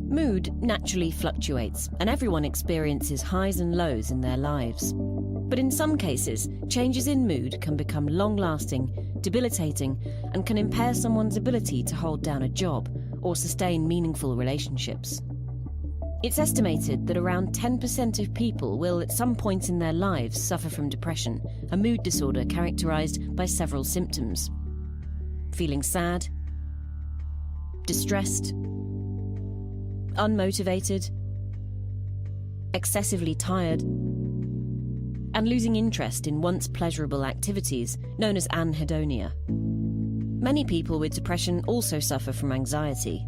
Mood naturally fluctuates, and everyone experiences highs and lows in their lives. But in some cases, changes in mood can become long-lasting, debilitating, and can impair someone's ability to hold down a job or sustain meaningful relationships. It's estimated that around 10% of people will at some point in their lives suffer from depression, a mood disorder characterized by several symptoms: feeling sad, distressed, unmotivated, excessively tired, and losing interest in once pleasurable activities known as anhedonia. Many people with depression also suffer from anxiety.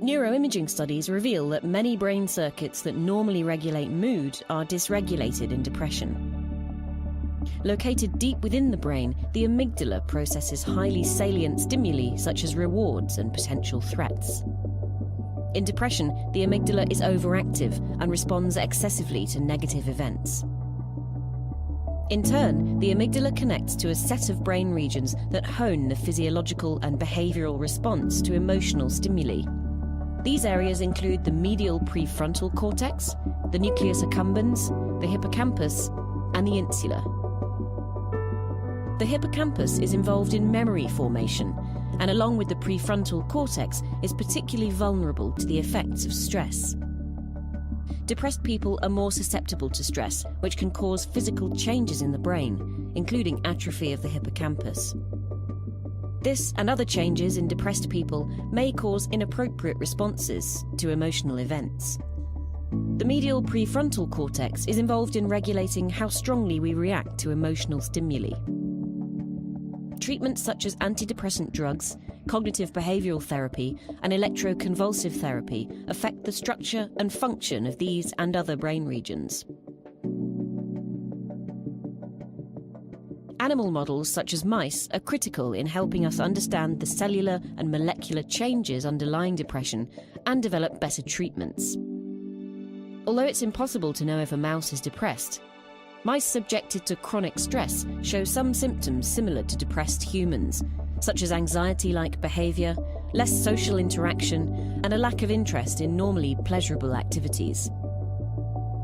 Neuroimaging studies reveal that many brain circuits that normally regulate mood are dysregulated in depression. Located deep within the brain, the amygdala processes highly salient stimuli such as rewards and potential threats. In depression, the amygdala is overactive and responds excessively to negative events. In turn, the amygdala connects to a set of brain regions that hone the physiological and behavioral response to emotional stimuli. These areas include the medial prefrontal cortex, the nucleus accumbens, the hippocampus, and the insula. The hippocampus is involved in memory formation, and along with the prefrontal cortex is particularly vulnerable to the effects of stress. Depressed people are more susceptible to stress, which can cause physical changes in the brain, including atrophy of the hippocampus. This and other changes in depressed people may cause inappropriate responses to emotional events. The medial prefrontal cortex is involved in regulating how strongly we react to emotional stimuli. Treatments such as antidepressant drugs, cognitive behavioral therapy, and electroconvulsive therapy affect the structure and function of these and other brain regions. Animal models such as mice are critical in helping us understand the cellular and molecular changes underlying depression and develop better treatments. Although it's impossible to know if a mouse is depressed, mice subjected to chronic stress show some symptoms similar to depressed humans, such as anxiety-like behavior, less social interaction, and a lack of interest in normally pleasurable activities.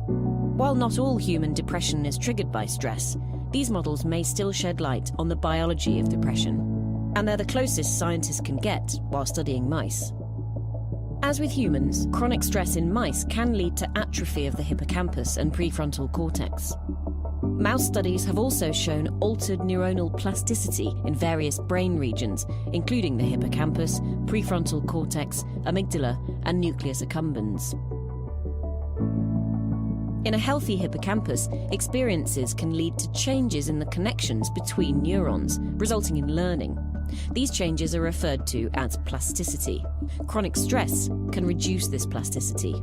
While not all human depression is triggered by stress, these models may still shed light on the biology of depression, and they're the closest scientists can get while studying mice. As with humans, chronic stress in mice can lead to atrophy of the hippocampus and prefrontal cortex. Mouse studies have also shown altered neuronal plasticity in various brain regions, including the hippocampus, prefrontal cortex, amygdala, and nucleus accumbens. In a healthy hippocampus, experiences can lead to changes in the connections between neurons, resulting in learning. These changes are referred to as plasticity. Chronic stress can reduce this plasticity.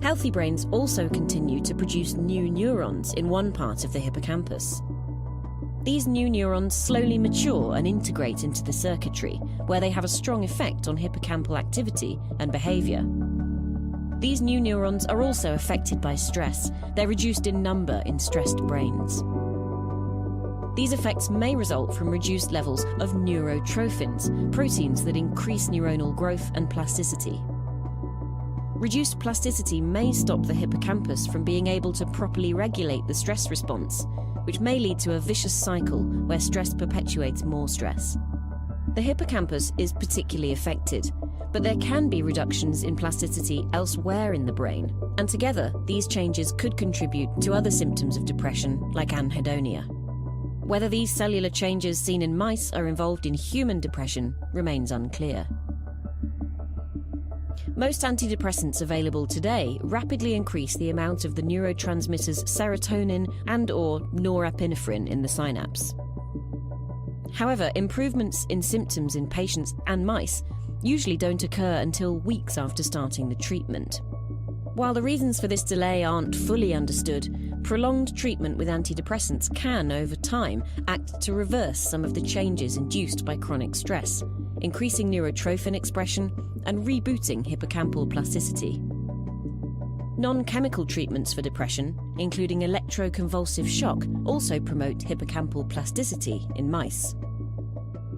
Healthy brains also continue to produce new neurons in one part of the hippocampus. These new neurons slowly mature and integrate into the circuitry, where they have a strong effect on hippocampal activity and behavior. These new neurons are also affected by stress. They're reduced in number in stressed brains. These effects may result from reduced levels of neurotrophins, proteins that increase neuronal growth and plasticity. Reduced plasticity may stop the hippocampus from being able to properly regulate the stress response, which may lead to a vicious cycle where stress perpetuates more stress. The hippocampus is particularly affected, but there can be reductions in plasticity elsewhere in the brain, and together these changes could contribute to other symptoms of depression like anhedonia. Whether these cellular changes seen in mice are involved in human depression remains unclear. Most antidepressants available today rapidly increase the amount of the neurotransmitters serotonin and/or norepinephrine in the synapse. However, improvements in symptoms in patients and mice usually don't occur until weeks after starting the treatment. While the reasons for this delay aren't fully understood, prolonged treatment with antidepressants can, over time, act to reverse some of the changes induced by chronic stress, increasing neurotrophin expression and rebooting hippocampal plasticity. Non-chemical treatments for depression, including electroconvulsive shock, also promote hippocampal plasticity in mice.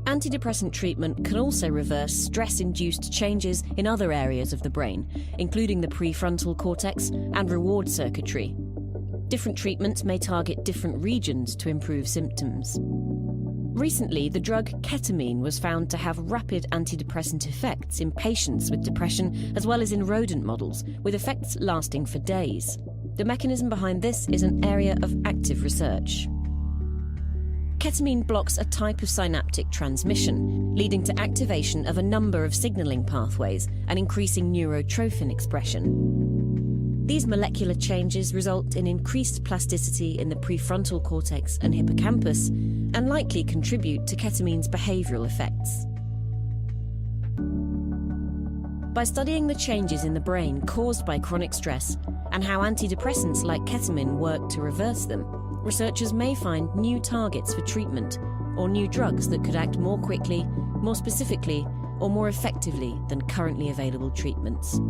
Antidepressant treatment can also reverse stress-induced changes in other areas of the brain, including the prefrontal cortex and reward circuitry. Different treatments may target different regions to improve symptoms. Recently, the drug ketamine was found to have rapid antidepressant effects in patients with depression as well as in rodent models, with effects lasting for days. The mechanism behind this is an area of active research. Ketamine blocks a type of synaptic transmission, leading to activation of a number of signaling pathways and increasing neurotrophin expression. These molecular changes result in increased plasticity in the prefrontal cortex and hippocampus and likely contribute to ketamine's behavioral effects. By studying the changes in the brain caused by chronic stress and how antidepressants like ketamine work to reverse them, researchers may find new targets for treatment or new drugs that could act more quickly, more specifically, or more effectively than currently available treatments.